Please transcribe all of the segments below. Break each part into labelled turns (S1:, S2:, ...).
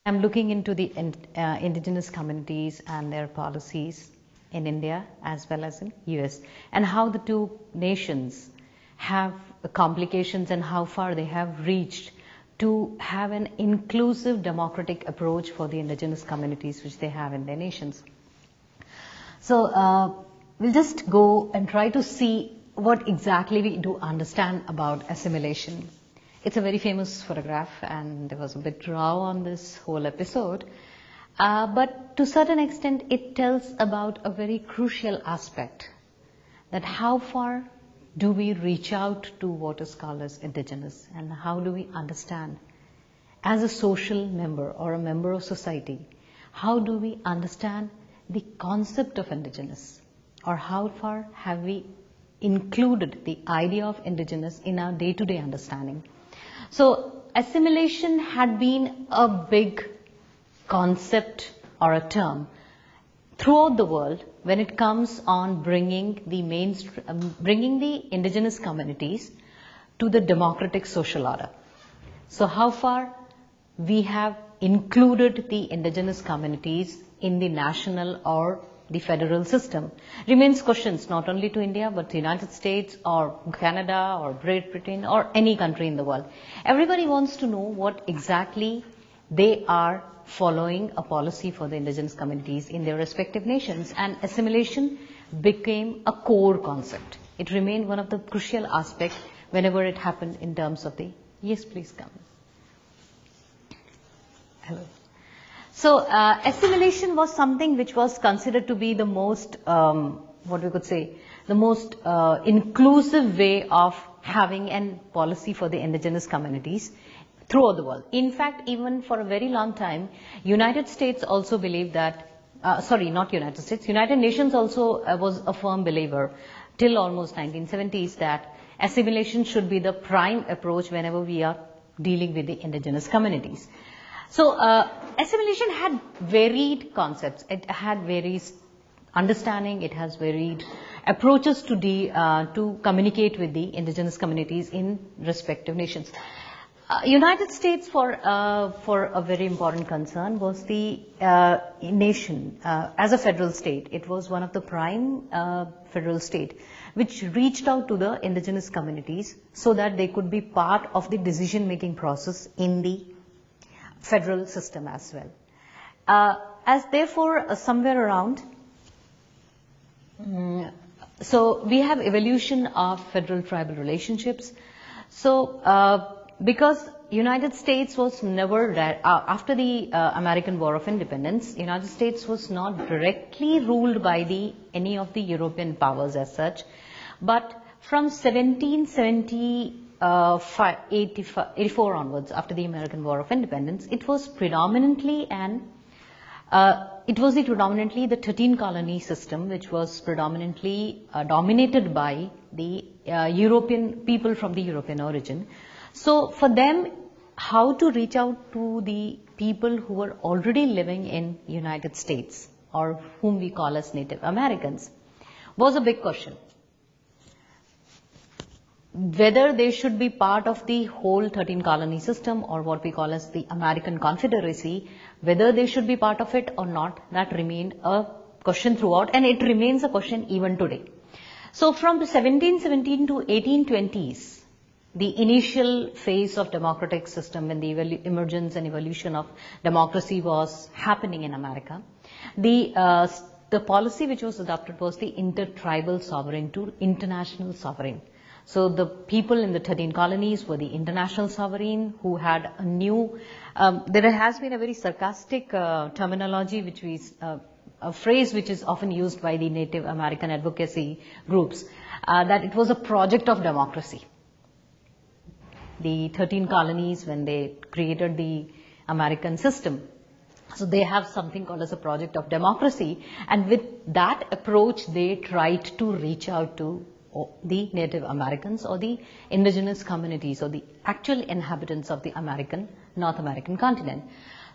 S1: I'm looking into the indigenous communities and their policies in India as well as in US, and how the two nations have complications and how far they have reached to have an inclusive democratic approach for the indigenous communities which they have in their nations. So we'll just go and try to see what exactly we do understand about assimilation. It's a very famous photograph, and there was a bit row on this whole episode. But to a certain extent, it tells about a very crucial aspect, that how far do we reach out to what is called as indigenous, and how do we understand as a social member or a member of society, how do we understand the concept of indigenous, or how far have we included the idea of indigenous in our day-to-day understanding. So assimilation had been a big concept or a term throughout the world when it comes on bringing the indigenous communities to the democratic social order. So how far we have included the indigenous communities in the national or the federal system remains questions not only to India but to the United States or Canada or Great Britain or any country in the world. Everybody wants to know what exactly they are following a policy for the indigenous communities in their respective nations, and assimilation became a core concept. It remained one of the crucial aspects whenever it happened in terms of the, yes please come. Hello. So assimilation was something which was considered to be the most, what we could say, the most inclusive way of having a policy for the indigenous communities throughout the world. In fact, even for a very long time, United States also believed that, sorry, not United States, United Nations also was a firm believer till almost 1970s that assimilation should be the prime approach whenever we are dealing with the indigenous communities. So assimilation had varied concepts. It had various understanding. It has varied approaches to communicate with the indigenous communities in respective nations. United States, for a very important concern, was the nation as a federal state. It was one of the prime federal state which reached out to the indigenous communities so that they could be part of the decision-making process in the federal system as well. As therefore, somewhere around, so we have evolution of federal tribal relationships. So because United States was never, after the American War of Independence, United States was not directly ruled by any of the European powers as such, but from 1784 onwards, after the American War of Independence, it was predominantly the 13 colony system, which was predominantly dominated by the European people from the European origin. So for them, how to reach out to the people who were already living in United States, or whom we call as Native Americans, was a big question. Whether they should be part of the whole 13 colony system, or what we call as the American Confederacy, whether they should be part of it or not, that remained a question throughout, and it remains a question even today. So from the 1717 to 1820s, the initial phase of democratic system, when the emergence and evolution of democracy was happening in America, the policy which was adopted was the intertribal sovereign to international sovereign. So the people in the 13 colonies were the international sovereign who had a new, there has been a very sarcastic terminology, a phrase which is often used by the Native American advocacy groups, that it was a project of democracy. The 13 colonies, when they created the American system, so they have something called as a project of democracy, and with that approach they tried to reach out to the Native Americans or the indigenous communities or the actual inhabitants of the North American continent.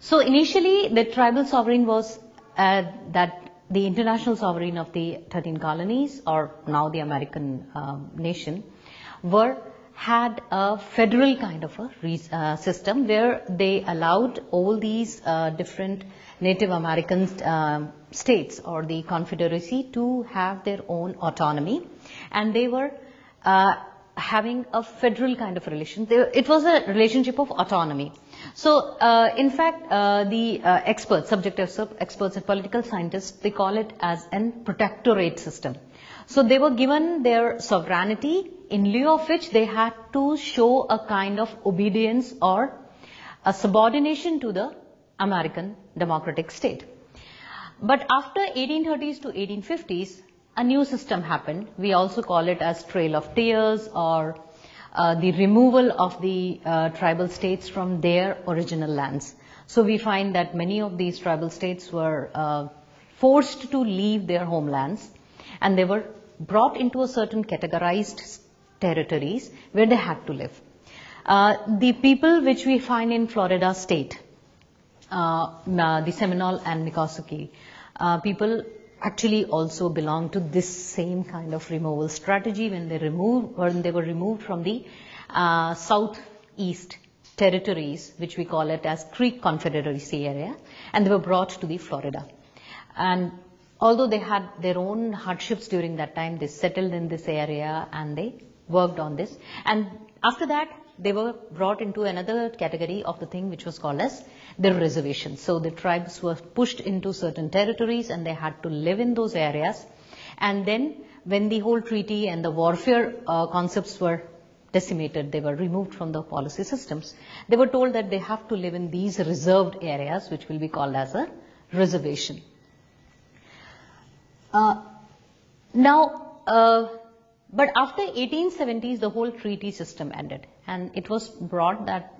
S1: So initially the tribal sovereign was that the international sovereign of the 13 colonies, or now the American nation, were had a federal kind of a system where they allowed all these different Native American states or the confederacy to have their own autonomy, and they were having a federal kind of relation. It was a relationship of autonomy. So, in fact, the experts, subject experts and political scientists, they call it as an protectorate system. So, they were given their sovereignty, in lieu of which they had to show a kind of obedience or a subordination to the American democratic state. But after 1830s to 1850s, a new system happened. We also call it as Trail of Tears, or the removal of the tribal states from their original lands. So we find that many of these tribal states were forced to leave their homelands, and they were brought into a certain categorized territories where they had to live. The people which we find in Florida state, the Seminole and Miccosukee people actually also belong to this same kind of removal strategy when they were removed from the southeast territories, which we call it as Creek Confederacy area, and they were brought to the Florida. And although they had their own hardships during that time, they settled in this area and they worked on this. And after that, they were brought into another category of the thing which was called as the reservation. So the tribes were pushed into certain territories and they had to live in those areas. And then when the whole treaty and the warfare concepts were decimated, they were removed from the policy systems. They were told that they have to live in these reserved areas, which will be called as a reservation. But after 1870s, the whole treaty system ended, and it was brought that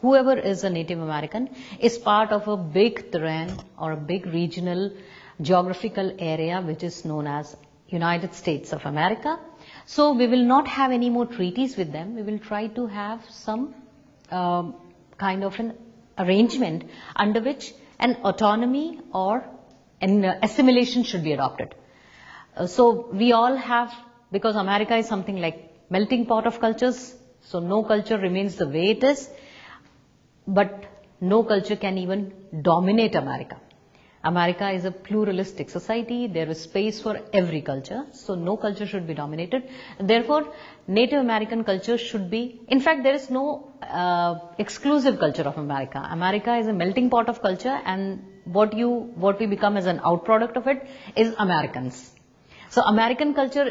S1: whoever is a Native American is part of a big terrain or a big regional geographical area which is known as United States of America. So we will not have any more treaties with them. We will try to have some kind of an arrangement under which an autonomy or an assimilation should be adopted. So we all have, because America is something like melting pot of cultures, so no culture remains the way it is, but no culture can even dominate America. America is a pluralistic society. There is space for every culture, so no culture should be dominated. Therefore, Native American culture should be, in fact, there is no exclusive culture of America. America is a melting pot of culture, and what we become as an outproduct of it is Americans. So American culture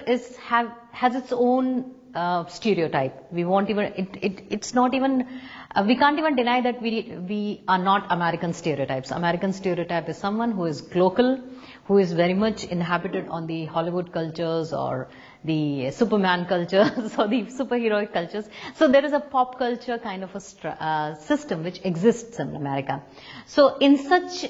S1: has its own stereotype. We won't even, it's not even, we can't even deny that we are not American stereotypes. American stereotype is someone who is local, who is very much inhabited on the Hollywood cultures or the Superman cultures or the superheroic cultures. So there is a pop culture kind of a system which exists in America. So in such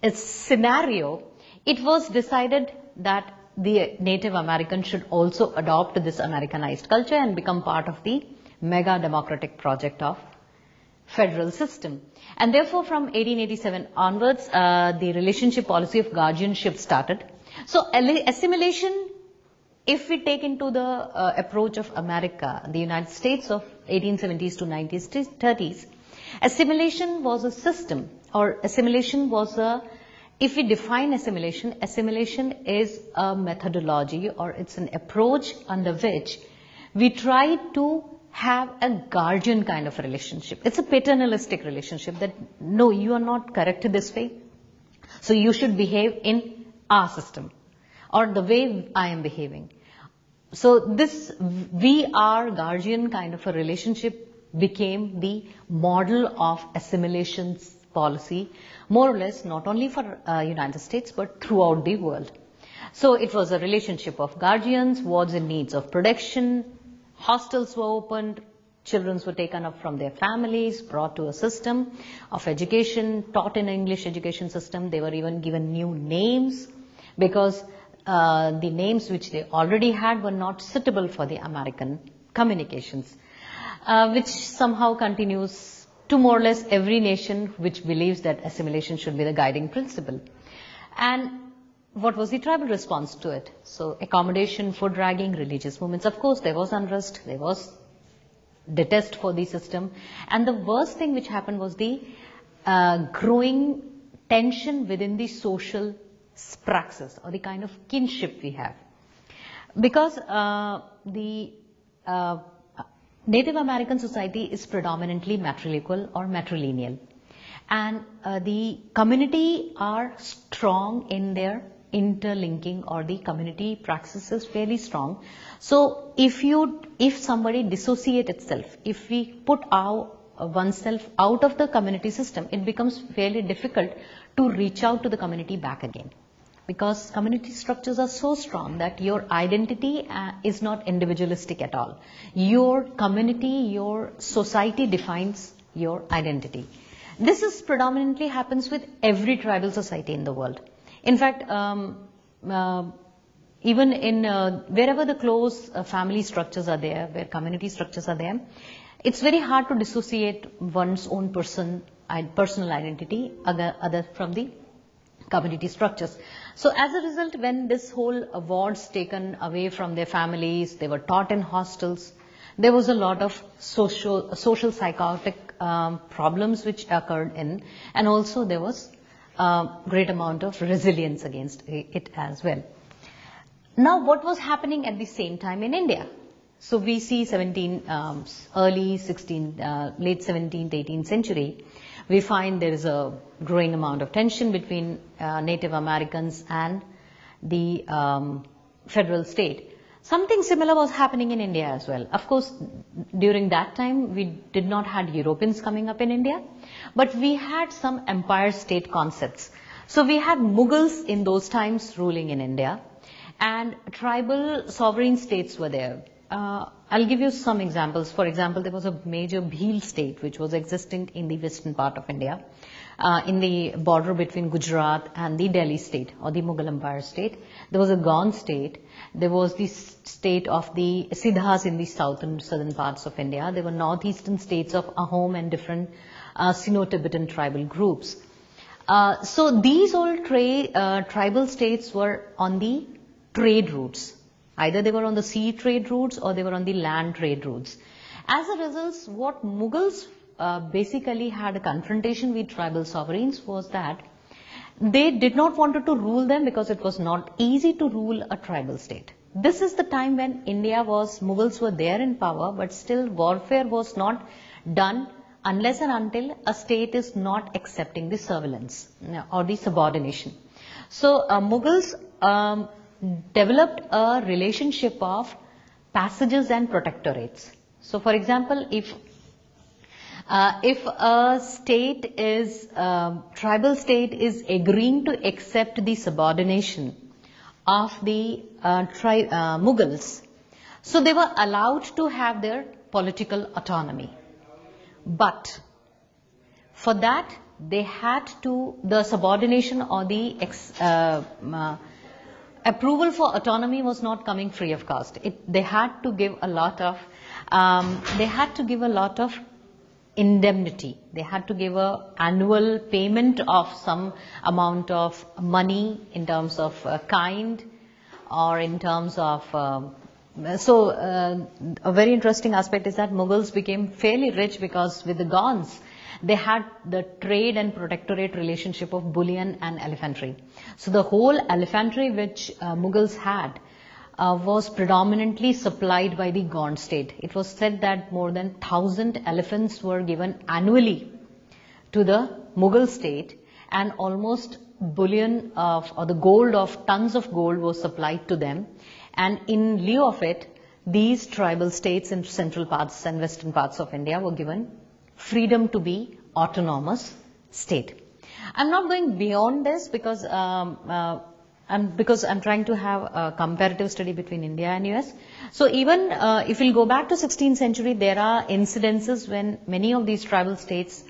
S1: a scenario, it was decided that the Native American should also adopt this Americanized culture and become part of the mega democratic project of federal system. And therefore, from 1887 onwards, the relationship policy of guardianship started. So assimilation, if we take into the approach of America, the United States of 1870s to 1930s, assimilation was a system, or assimilation was a, if we define assimilation, assimilation is a methodology or it's an approach under which we try to have a guardian kind of relationship. It's a paternalistic relationship that, no, you are not correct this way, so you should behave in our system or the way I am behaving. So this we are guardian kind of a relationship became the model of assimilation policy, more or less not only for United States but throughout the world. So it was a relationship of guardians, wards in needs of protection, hostels were opened, children were taken up from their families, brought to a system of education, taught in an English education system. They were even given new names because the names which they already had were not suitable for the American communications, which somehow continues to more or less every nation which believes that assimilation should be the guiding principle. And what was the tribal response to it? So accommodation, food ragging, religious movements. Of course, there was unrest, there was detest for the system. And the worst thing which happened was the growing tension within the social praxis, or the kind of kinship we have. Because the Native American society is predominantly matrilineal or matrilineal. And the community are strong in their interlinking, or the community praxis is fairly strong. So if somebody dissociate itself, if we put oneself out of the community system, it becomes fairly difficult to reach out to the community back again. Because community structures are so strong that your identity is not individualistic at all. Your community, your society defines your identity. This is predominantly happens with every tribal society in the world. In fact, even in wherever the close family structures are there, where community structures are there, it's very hard to dissociate one's own personal identity other from the community structures. So as a result, when this whole wards taken away from their families, they were taught in hostels, there was a lot of social psychotic problems which occurred in, and also there was a great amount of resilience against it as well. Now, what was happening at the same time in India? So we see late 17th, 18th century, we find there is a growing amount of tension between Native Americans and the federal state. Something similar was happening in India as well. Of course, during that time, we did not have Europeans coming up in India, but we had some empire state concepts. So we had Mughals in those times ruling in India, and tribal sovereign states were there. I'll give you some examples. For example, there was a major Bhil state which was existing in the western part of India, in the border between Gujarat and the Delhi state, or the Mughal Empire state. There was a Gond state. There was the state of the Siddhas in the southern parts of India. There were northeastern states of Ahom and different Sino-Tibetan tribal groups. So these all tribal states were on the trade routes. Either they were on the sea trade routes or they were on the land trade routes. As a result, what Mughals basically had a confrontation with tribal sovereigns was that they did not want to rule them because it was not easy to rule a tribal state. This is the time when Mughals were there in power, but still warfare was not done unless and until a state is not accepting the surveillance or the subordination. So Mughals developed a relationship of passages and protectorates. So for example, if a state is, tribal state is agreeing to accept the subordination of the Mughals, so they were allowed to have their political autonomy. But for that, they had to, the subordination or the approval for autonomy was not coming free of cost. They had to give a lot of, indemnity. They had to give an annual payment of some amount of money in terms of kind, or in terms of, a very interesting aspect is that Mughals became fairly rich because with the Gonds, they had the trade and protectorate relationship of bullion and elephantry. So the whole elephantry which Mughals had was predominantly supplied by the Gond state. It was said that more than 1,000 elephants were given annually to the Mughal state, and almost bullion or the gold of tons of gold was supplied to them. And in lieu of it, these tribal states in central parts and western parts of India were given freedom to be autonomous state. I'm not going beyond this because I'm trying to have a comparative study between India and US. So even if we'll go back to 16th century, there are incidences when many of these tribal states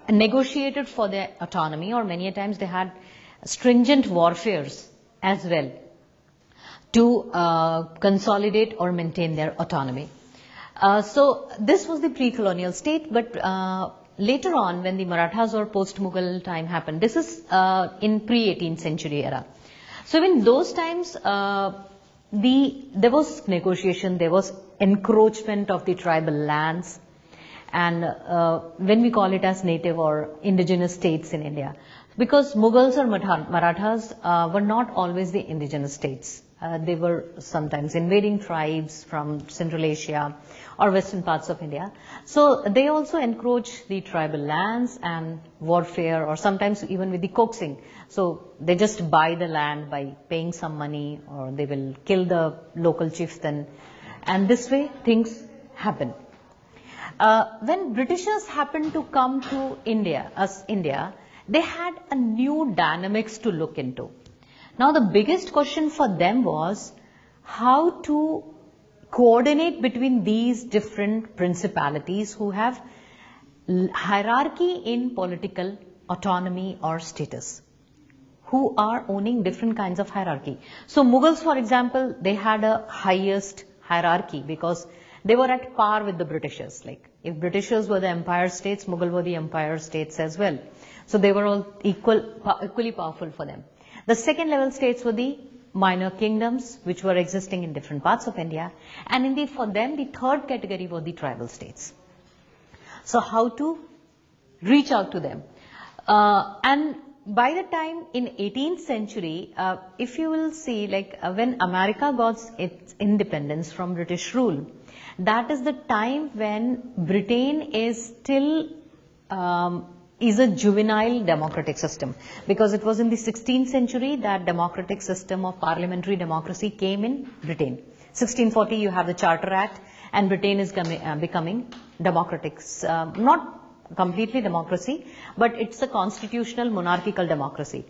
S1: negotiated for their autonomy, or many a times they had stringent warfares as well to consolidate or maintain their autonomy. So this was the pre-colonial state, but later on when the Marathas or post-Mughal time happened, this is in pre-18th century era. So in those times, there was negotiation, there was encroachment of the tribal lands, and when we call it as native or indigenous states in India. Because Mughals or Marathas were not always the indigenous states. They were sometimes invading tribes from Central Asia or western parts of India. So they also encroach the tribal lands and warfare, or sometimes even with the coaxing. So they just buy the land by paying some money, or they will kill the local chieftain, and this way things happen. When Britishers happened to come to India, they had a new dynamics to look into. Now the biggest question for them was how to coordinate between these different principalities who have hierarchy in political autonomy or status, who are owning different kinds of hierarchy. So Mughals, for example, they had a highest hierarchy because they were at par with the Britishers. Like if Britishers were the empire states, Mughal were the empire states as well. So they were all equally powerful for them. The second level states were the minor kingdoms which were existing in different parts of India, and indeed for them the third category were the tribal states. So how to reach out to them? And by the time in 18th century, if you will see, like when America got its independence from British rule, that is the time when Britain is still is a juvenile democratic system, because it was in the 16th century that democratic system of parliamentary democracy came in Britain. 1640 you have the Charter Act, and Britain is becoming democratic, not completely democracy, but it's a constitutional monarchical democracy.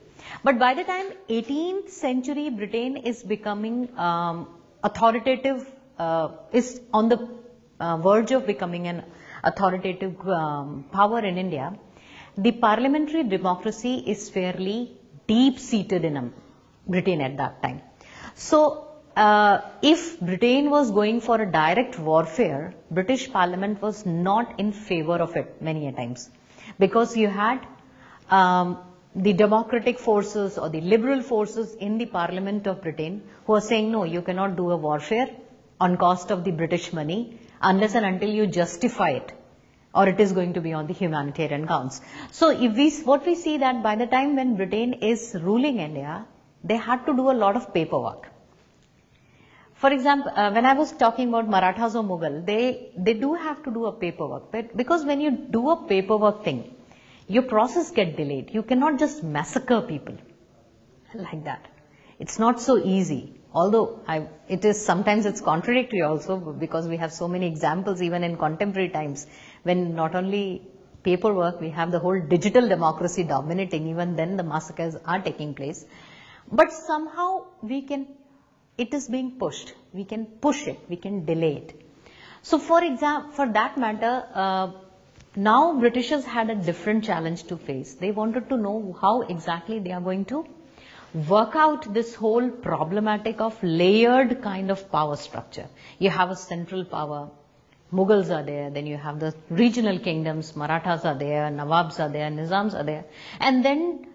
S1: But by the time 18th century, Britain is becoming authoritative, is on the verge of becoming an authoritative power in India. The parliamentary democracy is fairly deep-seated in Britain at that time. So, if Britain was going for a direct warfare, British Parliament was not in favor of it many a times, because you had the democratic forces or the liberal forces in the Parliament of Britain who are saying, no, you cannot do a warfare on cost of the British money unless and until you justify it, or it is going to be on the humanitarian grounds. So what we see that by the time when Britain is ruling India, they had to do a lot of paperwork. For example, when I was talking about Marathas or Mughal, they do have to do a paperwork, but because when you do a paperwork thing, your process get delayed. You cannot just massacre people like that. It's not so easy. Although sometimes it's contradictory also, because we have so many examples even in contemporary times when not only paperwork, we have the whole digital democracy dominating, even then the massacres are taking place. But somehow it is being pushed. We can push it, we can delay it. So for that matter, now Britishers had a different challenge to face. They wanted to know how exactly they are going to work out this whole problematic of layered kind of power structure. You have a central power, Mughals are there, then you have the regional kingdoms, Marathas are there, Nawabs are there, Nizams are there, and then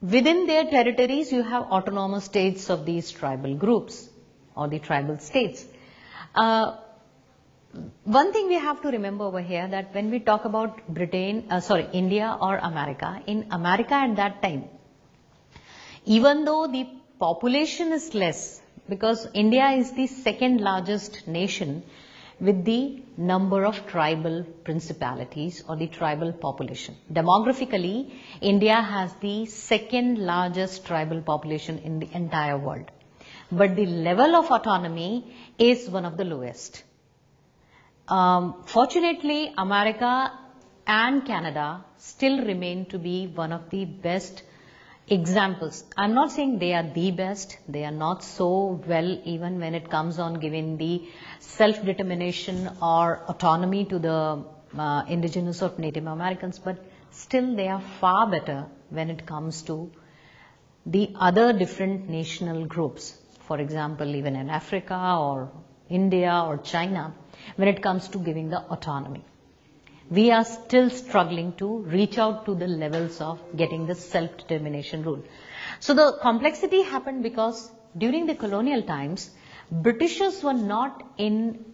S1: within their territories you have autonomous states of these tribal groups or the tribal states. One thing we have to remember over here, that when we talk about India or America, in America at that time, even though the population is less, because India is the second largest nation with the number of tribal principalities or the tribal population. Demographically, India has the second largest tribal population in the entire world. But the level of autonomy is one of the lowest. Fortunately, America and Canada still remain to be one of the best examples. I'm not saying they are the best. They are not so well even when it comes on giving the self-determination or autonomy to the indigenous or Native Americans, but still they are far better when it comes to the other different national groups. For example, even in Africa or India or China, when it comes to giving the autonomy. We are still struggling to reach out to the levels of getting the self-determination rule. So the complexity happened because during the colonial times, Britishers were not in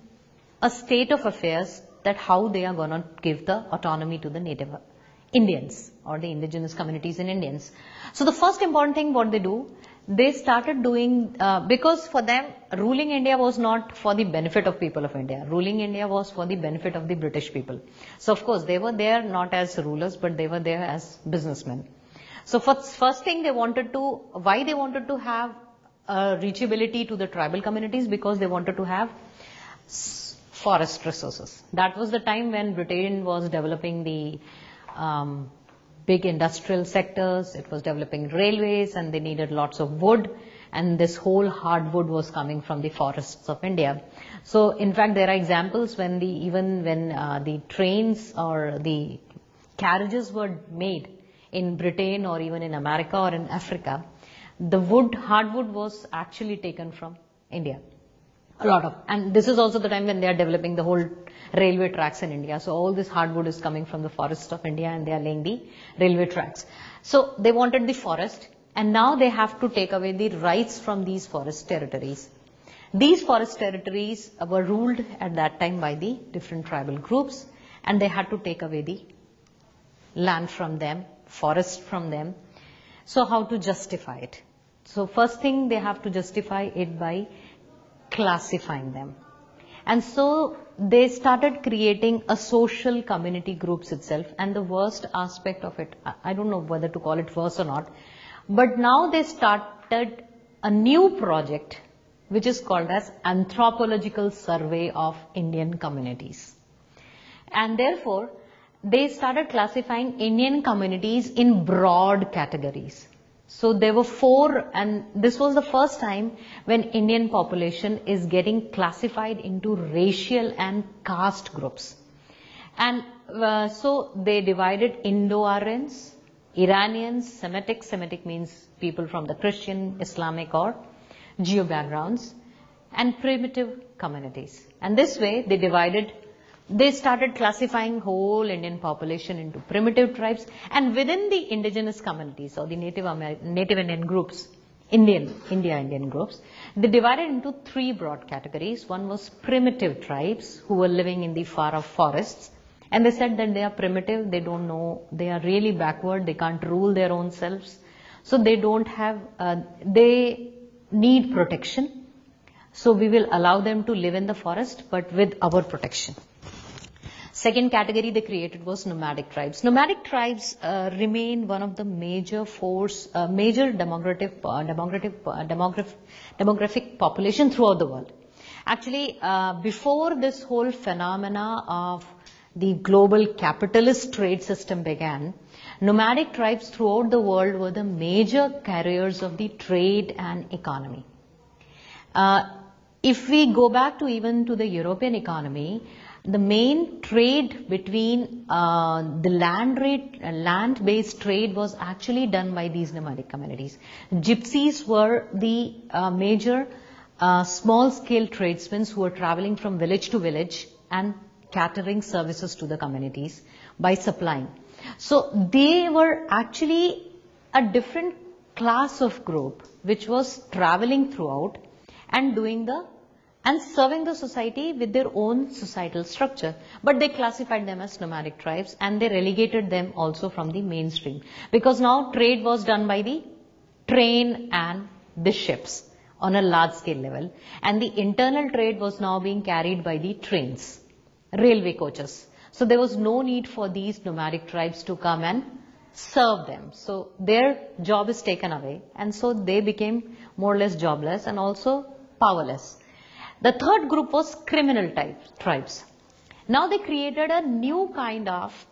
S1: a state of affairs that how they are going to give the autonomy to the native Indians or the indigenous communities in Indians. So the first important thing what they do, they started doing, because for them ruling India was not for the benefit of people of India. Ruling India was for the benefit of the British people. So of course they were there not as rulers, but they were there as businessmen. So first thing they wanted to, why they wanted to have reachability to the tribal communities, because they wanted to have forest resources. That was the time when Britain was developing the big industrial sectors, it was developing railways, and they needed lots of wood, and this whole hardwood was coming from the forests of India. So in fact there are examples when even when the trains or the carriages were made in Britain or even in America or in Africa, the hardwood was actually taken from India. A lot of, and this is also the time when they are developing the whole railway tracks in India. So all this hardwood is coming from the forests of India and they are laying the railway tracks. So they wanted the forest, and now they have to take away the rights from these forest territories. These forest territories were ruled at that time by the different tribal groups, and they had to take away the land from them, forest from them. So how to justify it? So first thing they have to justify it by classifying them. And so they started creating a social community groups itself, and the worst aspect of it, I don't know whether to call it worse or not, but now they started a new project which is called as Anthropological Survey of Indian Communities. And therefore they started classifying Indian communities in broad categories. So there were 4, and this was the first time when Indian population is getting classified into racial and caste groups. And so they divided Indo-Aryans, Iranians, Semitic means people from the Christian, Islamic or Geo backgrounds, and primitive communities. And this way they started classifying whole Indian population into primitive tribes, and within the indigenous communities or the native Indian groups, Indian groups, they divided into 3 broad categories. One was primitive tribes who were living in the far off forests, and they said that they are primitive, they don't know, they are really backward, they can't rule their own selves, so they don't have, they need protection. So we will allow them to live in the forest, but with our protection. Second category they created was nomadic tribes. Nomadic tribes remain one of the major demographic population throughout the world. Actually, before this whole phenomena of the global capitalist trade system began, nomadic tribes throughout the world were the major carriers of the trade and economy. If we go back to even to the European economy, the main trade between the land-based trade was actually done by these nomadic communities. Gypsies were the major small-scale tradesmen who were traveling from village to village and catering services to the communities by supplying. So they were actually a different class of group which was traveling throughout and serving the society with their own societal structure. But they classified them as nomadic tribes, and they relegated them also from the mainstream, because now trade was done by the train and the ships on a large scale level, and the internal trade was now being carried by the trains, railway coaches. So there was no need for these nomadic tribes to come and serve them. So their job is taken away, and so they became more or less jobless and also powerless. The third group was criminal tribes. Now they created a new kind of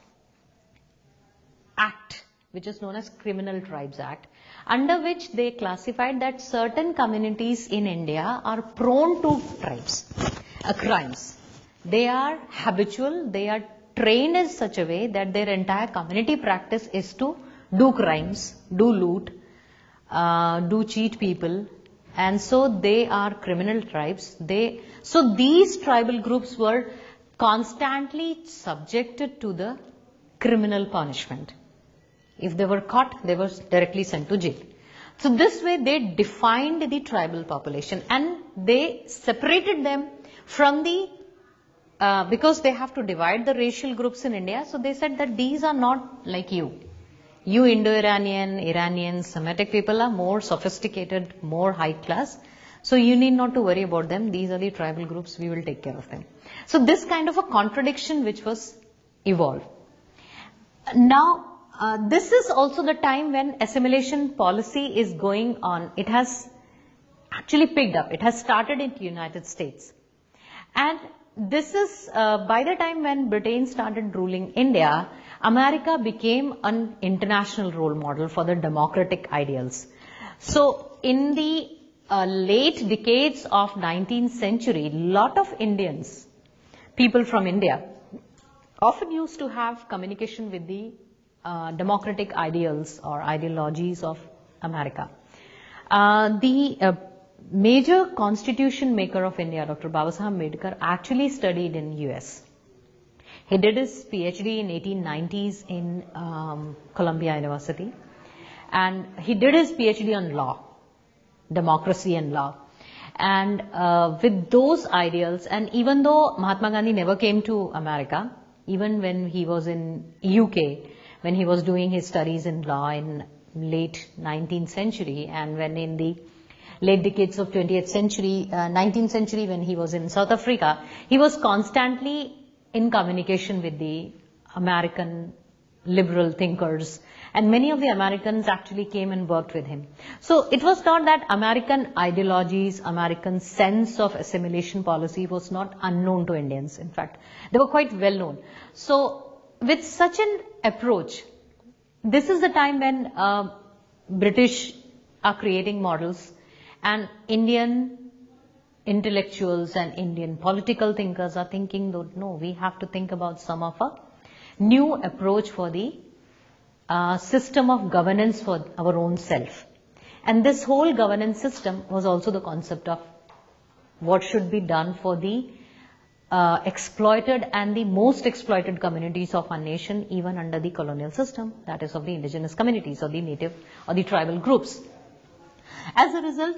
S1: act, which is known as Criminal Tribes Act, under which they classified that certain communities in India are prone to crimes. They are habitual, they are trained in such a way that their entire community practice is to do crimes, do loot, do cheat people, and so they are criminal tribes. So these tribal groups were constantly subjected to the criminal punishment. If they were caught, they were directly sent to jail. So this way they defined the tribal population and they separated them from the, because they have to divide the racial groups in India, so they said that these are not like you. You Indo-Iranian, Iranian, Semitic people are more sophisticated, more high class. So you need not to worry about them. These are the tribal groups, we will take care of them. So this kind of a contradiction which was evolved. Now, this is also the time when assimilation policy is going on. It has actually picked up. It has started in the United States. And this is by the time when Britain started ruling India, America became an international role model for the democratic ideals. So in the late decades of 19th century, lot of Indians, people from India, often used to have communication with the democratic ideals or ideologies of America. The major constitution maker of India, Dr. Babasaheb Ambedkar, actually studied in US. He did his PhD in 1890s in Columbia University, and he did his PhD on law, democracy and law. And with those ideals, and even though Mahatma Gandhi never came to America, even when he was in UK, when he was doing his studies in law in late 19th century, and when in the late decades of 20th century, 19th century, when he was in South Africa, he was constantly in communication with the American liberal thinkers, and many of the Americans actually came and worked with him. So it was not that American ideologies, American sense of assimilation policy was not unknown to Indians. In fact, they were quite well known. So with such an approach, this is the time when British are creating models, and Indian intellectuals and Indian political thinkers are thinking that no, we have to think about some of a new approach for the system of governance for our own self. And this whole governance system was also the concept of what should be done for the exploited and the most exploited communities of our nation, even under the colonial system, that is of the indigenous communities or the native or the tribal groups. As a result,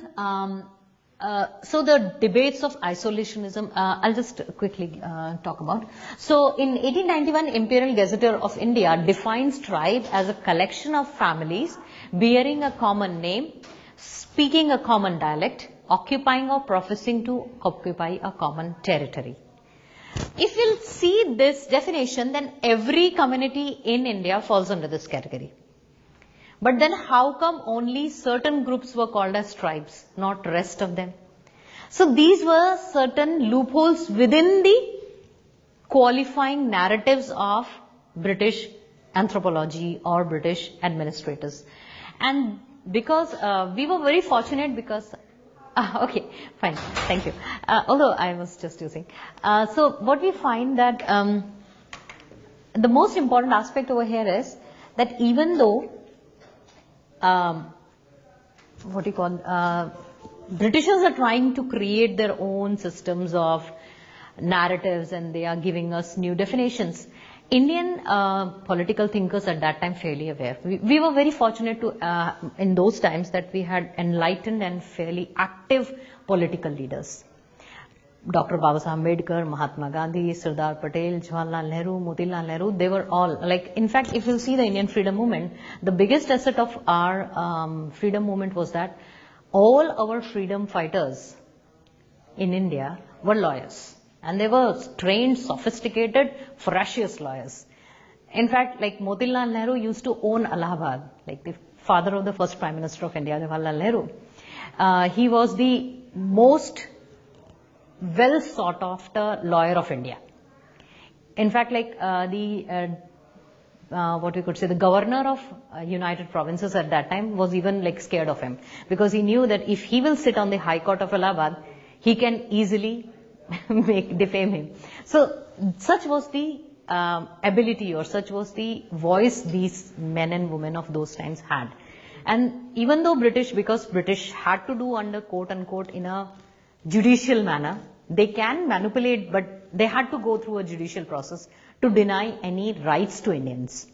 S1: so the debates of isolationism, I'll just quickly talk about. So in 1891, Imperial Gazetteer of India defines tribe as a collection of families bearing a common name, speaking a common dialect, occupying or professing to occupy a common territory. If you'll see this definition, then every community in India falls under this category. But then how come only certain groups were called as tribes, not rest of them? So these were certain loopholes within the qualifying narratives of British anthropology or British administrators. And because we were very fortunate because, okay, fine, thank you. Although I was just using. So what we find that the most important aspect over here is that even though what do you call, Britishers are trying to create their own systems of narratives and they are giving us new definitions. Indian political thinkers at that time fairly aware. We were very fortunate to in those times that we had enlightened and fairly active political leaders. Dr. Babasaheb Ambedkar, Mahatma Gandhi, Sardar Patel, Jawaharlal Nehru, Motilal Nehru, they were all, like, in fact, if you see the Indian freedom movement, the biggest asset of our freedom movement was that all our freedom fighters in India were lawyers. And they were trained, sophisticated, ferocious lawyers. In fact, like Motilal Nehru used to own Allahabad, like the father of the first Prime Minister of India, Jawaharlal Nehru. He was the most well sought after lawyer of India. In fact, like what we could say, the governor of United Provinces at that time was even like scared of him, because he knew that if he will sit on the High Court of Allahabad, he can easily defame him. So such was the ability, or such was the voice these men and women of those times had. And even though because British had to do under quote unquote in a judicial manner, they can manipulate, but they had to go through a judicial process to deny any rights to Indians.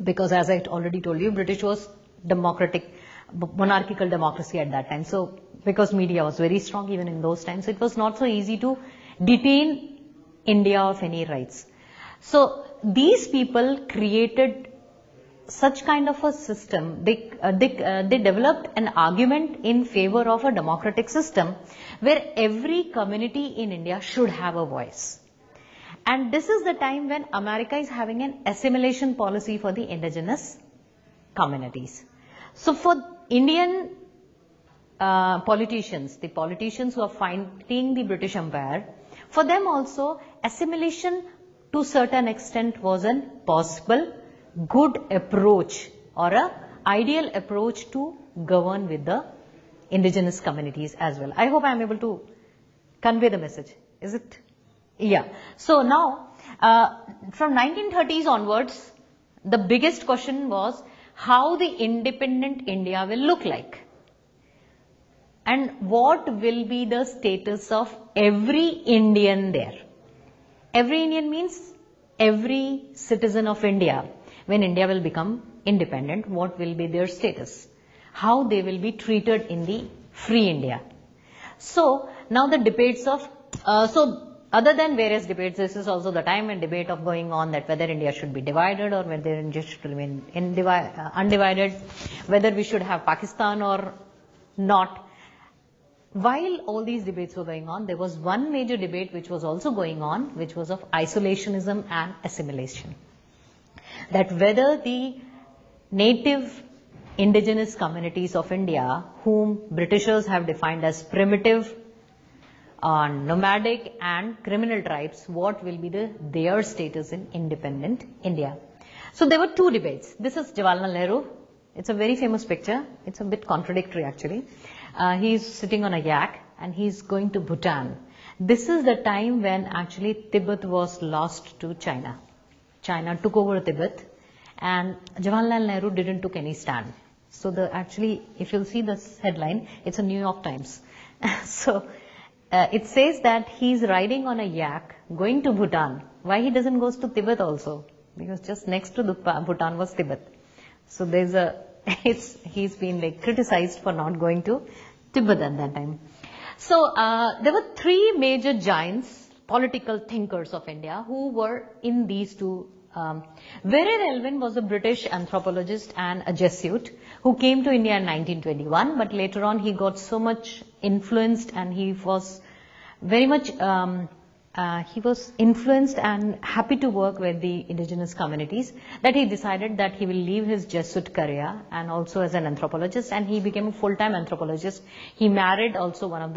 S1: Because as I already told you, British was democratic, monarchical democracy at that time. So, because media was very strong even in those times, it was not so easy to detain India of any rights. So, these people created such kind of a system. They developed an argument in favor of a democratic system where every community in India should have a voice. And this is the time when America is having an assimilation policy for the indigenous communities. So for Indian politicians, the politicians who are fighting the British Empire, for them also assimilation to a certain extent was a possible good approach or a ideal approach to govern with the indigenous communities as well. I hope I am able to convey the message. Is it? Yeah. So now from 1930s onwards, the biggest question was how the independent India will look like and what will be the status of every Indian there. Every Indian means every citizen of India. When India will become independent, what will be their status? How they will be treated in the free India. So now the debates of, other than various debates, this is also the time and debate of going on that whether India should be divided or whether India should remain undivided, whether we should have Pakistan or not. While all these debates were going on, there was one major debate which was also going on, which was of isolationism and assimilation. That whether the native indigenous communities of India, whom Britishers have defined as primitive, nomadic and criminal tribes, what will be their status in independent India. So there were two debates. This is Jawaharlal Nehru. It's a very famous picture. It's a bit contradictory actually. He's sitting on a yak and he's going to Bhutan. This is the time when actually Tibet was lost to China. China took over Tibet and Jawaharlal Nehru didn't took any stand. So actually, if you'll see this headline, it's a New York Times. So it says that he's riding on a yak going to Bhutan. Why he doesn't go to Tibet also? Because just next to the Bhutan was Tibet. So he's been like criticized for not going to Tibet at that time. So there were three major giants, political thinkers of India who were in these two. Verrer Elwin was a British anthropologist and a Jesuit who came to India in 1921, but later on he got so much influenced and he was very much influenced and happy to work with the indigenous communities that he decided that he will leave his Jesuit career and also as an anthropologist, and he became a full-time anthropologist. He married also one of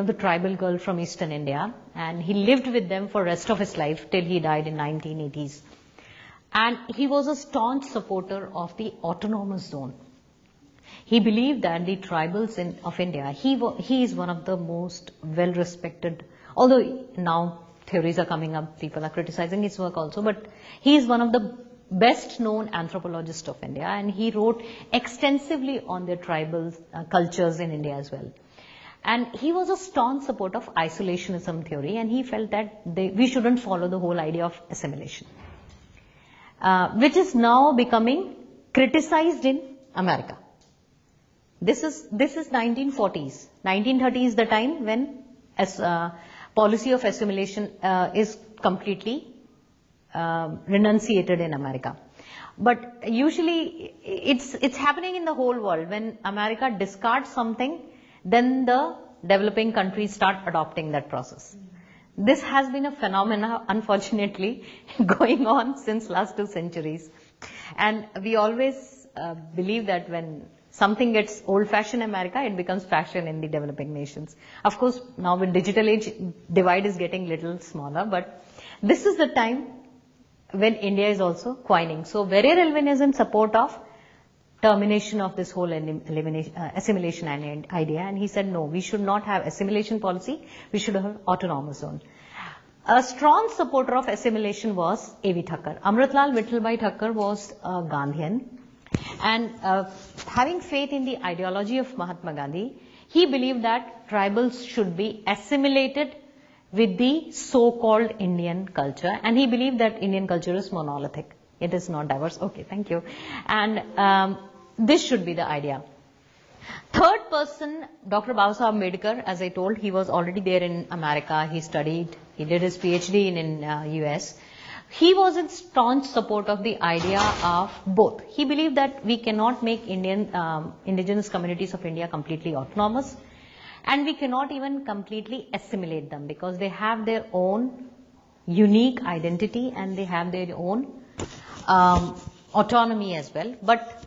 S1: the tribal girls from Eastern India, and he lived with them for the rest of his life till he died in 1980s. And he was a staunch supporter of the autonomous zone. He believed that the tribals of India, he is one of the most well-respected, although now theories are coming up, people are criticizing his work also, but he is one of the best-known anthropologists of India, and he wrote extensively on their tribal cultures in India as well. And he was a staunch supporter of isolationism theory, and he felt that we shouldn't follow the whole idea of assimilation, which is now becoming criticized in America. This is 1940s. 1930s is the time when policy of assimilation is completely renunciated in America. But usually it's happening in the whole world. When America discards something, then the developing countries start adopting that process. This has been a phenomena, unfortunately, going on since last 2 centuries. And we always believe that when something gets old-fashioned in America, it becomes fashion in the developing nations. Of course, now with digital age, divide is getting little smaller, but this is the time when India is also quieting. So Verrer Elwin is in support of termination of this whole assimilation idea, and he said no, we should not have assimilation policy, we should have autonomous zone. A strong supporter of assimilation was A.V. Thakkar. Amritlal Vittalbhai Thakkar was a Gandhian, and having faith in the ideology of Mahatma Gandhi, he believed that tribals should be assimilated with the so-called Indian culture, and he believed that Indian culture is monolithic. It is not diverse. Okay, thank you. And this should be the idea. Third person, Dr. Babasaheb Ambedkar, as I told, he was already there in America. He studied, he did his PhD in US. He was in staunch support of the idea of both. He believed that we cannot make indigenous communities of India completely autonomous, and we cannot even completely assimilate them because they have their own unique identity and they have their own autonomy as well. But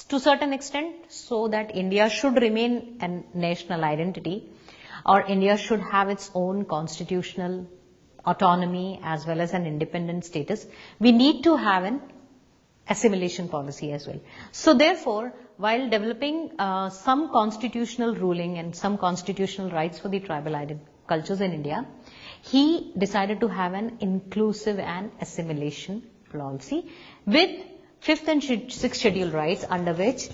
S1: to certain extent, so that India should remain a national identity, or India should have its own constitutional autonomy as well as an independent status, we need to have an assimilation policy as well. So therefore, while developing some constitutional ruling and some constitutional rights for the tribal cultures in India, he decided to have an inclusive and assimilation policy with 5th and 6th schedule rights, under which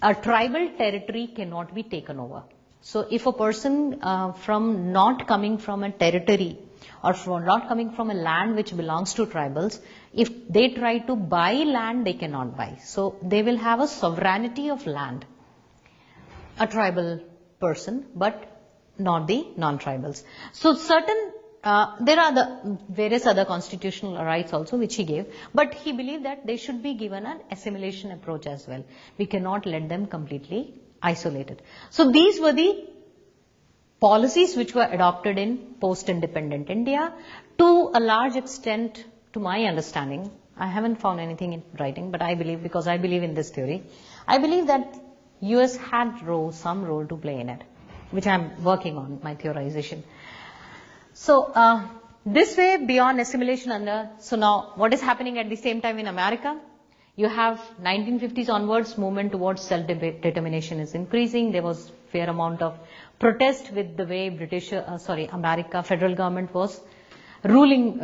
S1: a tribal territory cannot be taken over. So if a person from not coming from a territory or from not coming from a land which belongs to tribals, if they try to buy land, they cannot buy. So they will have a sovereignty of land, a tribal person, but not the non-tribals. So certain there are the various other constitutional rights also which he gave, but he believed that they should be given an assimilation approach as well. We cannot let them completely isolated. So these were the policies which were adopted in post-independent India. To a large extent, to my understanding, I haven't found anything in writing, but I believe, because I believe in this theory, I believe that US had some role to play in it, which I'm working on, my theorization. So this way, beyond assimilation so now what is happening at the same time in America? You have 1950s onwards, movement towards self-determination is increasing. There was fair amount of protest with the way America federal government was ruling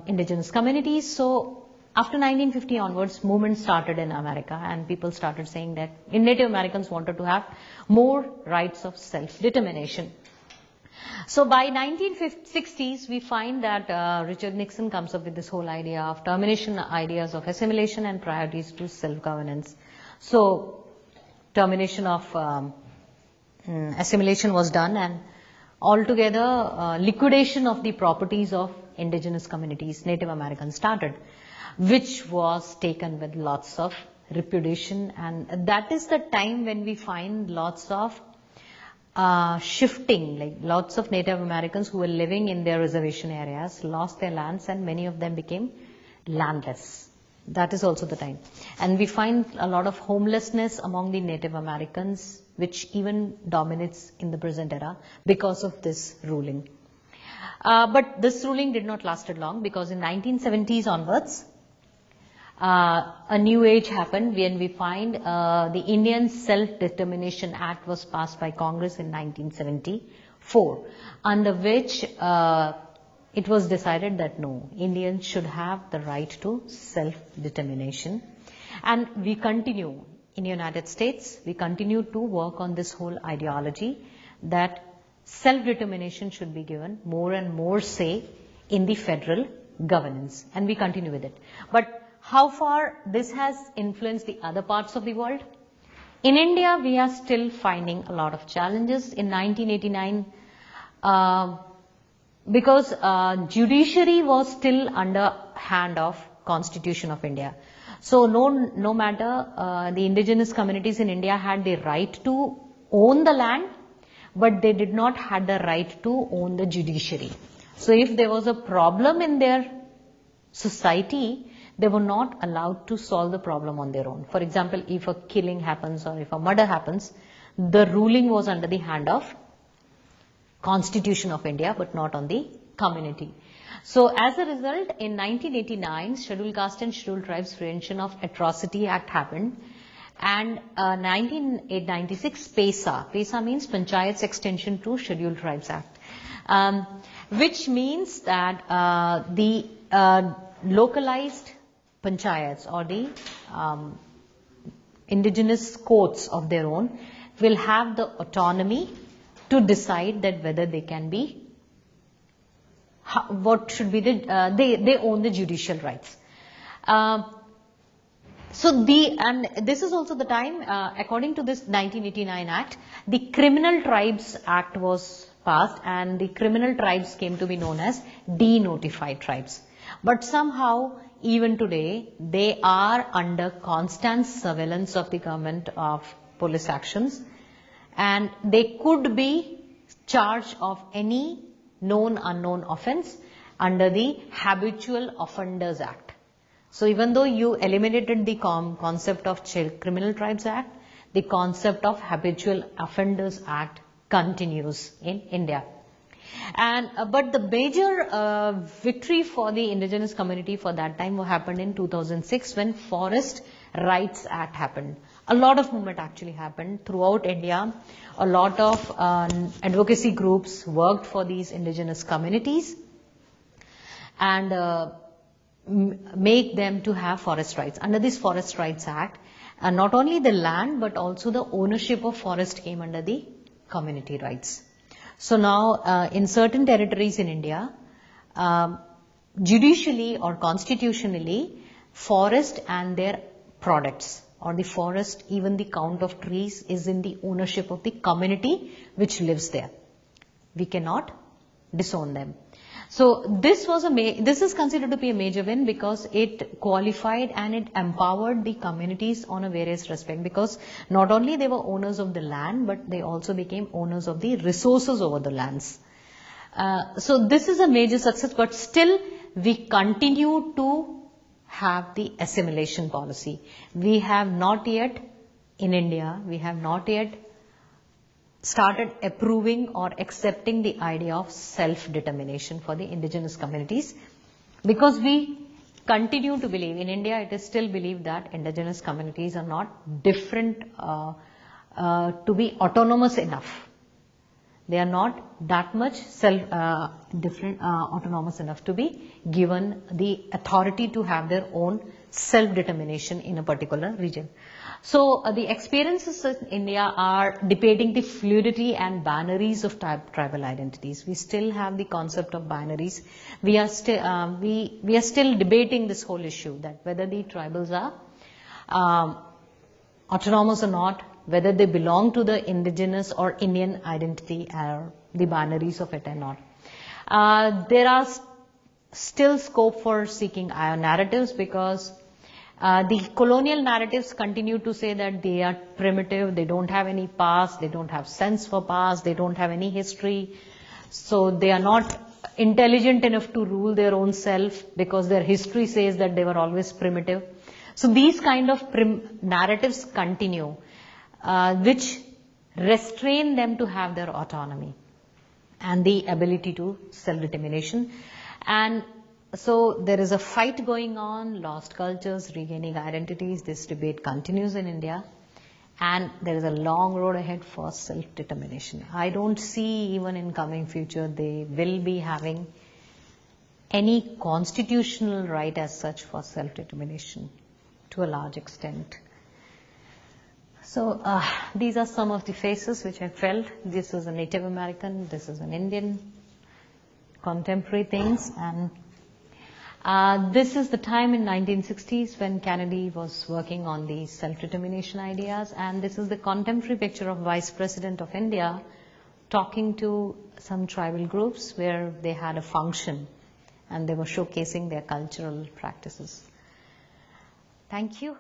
S1: indigenous communities. So after 1950 onwards, movement started in America, and people started saying that Native Americans wanted to have more rights of self-determination. So by 1960s, we find that Richard Nixon comes up with this whole idea of termination, ideas of assimilation and priorities to self-governance. So termination of assimilation was done, and altogether liquidation of the properties of indigenous communities, Native Americans, started, which was taken with lots of repudiation, and that is the time when we find lots of shifting, like lots of Native Americans who were living in their reservation areas lost their lands, and many of them became landless. That is also the time. And we find a lot of homelessness among the Native Americans, which even dominates in the present era because of this ruling. But this ruling did not last long, because in 1970s onwards, a new age happened when we find the Indian Self-Determination Act was passed by Congress in 1974, under which it was decided that no, Indians should have the right to self-determination. And we continue in the United States, we continue to work on this whole ideology that self-determination should be given more and more say in the federal governance, and we continue with it. But how far this has influenced the other parts of the world? In India, we are still finding a lot of challenges. In 1989, because judiciary was still under hand of Constitution of India. So no matter the indigenous communities in India had the right to own the land, but they did not have the right to own the judiciary. So if there was a problem in their society, they were not allowed to solve the problem on their own. For example, if a killing happens or if a murder happens, the ruling was under the hand of Constitution of India, but not on the community. So as a result, in 1989, Scheduled Caste and Scheduled Tribes Prevention of Atrocity Act happened, and 1996 PESA. PESA means Panchayat's Extension to Scheduled Tribes Act, which means that the localized panchayats or the indigenous courts of their own will have the autonomy to decide that whether they can be, what should be the, they own the judicial rights. And this is also the time, according to this 1989 Act, the Criminal Tribes Act was passed, and the criminal tribes came to be known as denotified tribes. But somehow, even today, they are under constant surveillance of the government of police actions, and they could be charged of any known unknown offence under the Habitual Offenders Act. So even though you eliminated the concept of Criminal Tribes Act, the concept of Habitual Offenders Act continues in India. And but the major victory for the indigenous community for that time happened in 2006 when Forest Rights Act happened. A lot of movement actually happened throughout India. A lot of advocacy groups worked for these indigenous communities and make them to have forest rights. Under this Forest Rights Act, not only the land but also the ownership of forest came under the community rights. So now in certain territories in India, judicially or constitutionally, forest and their products or the forest, even the count of trees is in the ownership of the community which lives there. We cannot disown them. So this is considered to be a major win because it qualified and it empowered the communities on a various respect, because not only they were owners of the land but they also became owners of the resources over the lands. So this is a major success, but still we continue to have the assimilation policy. We have not yet in India, we have not yet started approving or accepting the idea of self-determination for the indigenous communities, because we continue to believe, in India it is still believed that indigenous communities are not different to be autonomous enough. They are not that much autonomous enough to be given the authority to have their own self-determination in a particular region. So the experiences in India are debating the fluidity and binaries of tribal identities. We still have the concept of binaries. We are still debating this whole issue, that whether the tribals are autonomous or not, whether they belong to the indigenous or Indian identity, or the binaries of it or not. There are still scope for seeking narratives, because the colonial narratives continue to say that they are primitive, they don't have any past, they don't have sense for past, they don't have any history. So they are not intelligent enough to rule their own self because their history says that they were always primitive. So these kind of narratives continue, which restrain them to have their autonomy and the ability to self-determination. And so there is a fight going on, lost cultures, regaining identities. This debate continues in India, and there is a long road ahead for self-determination. I don't see even in coming future they will be having any constitutional right as such for self-determination to a large extent. So these are some of the faces which I felt. This is a Native American, this is an Indian, contemporary things, and this is the time in 1960s when Kennedy was working on the self-determination ideas, and this is the contemporary picture of Vice President of India talking to some tribal groups where they had a function and they were showcasing their cultural practices. Thank you.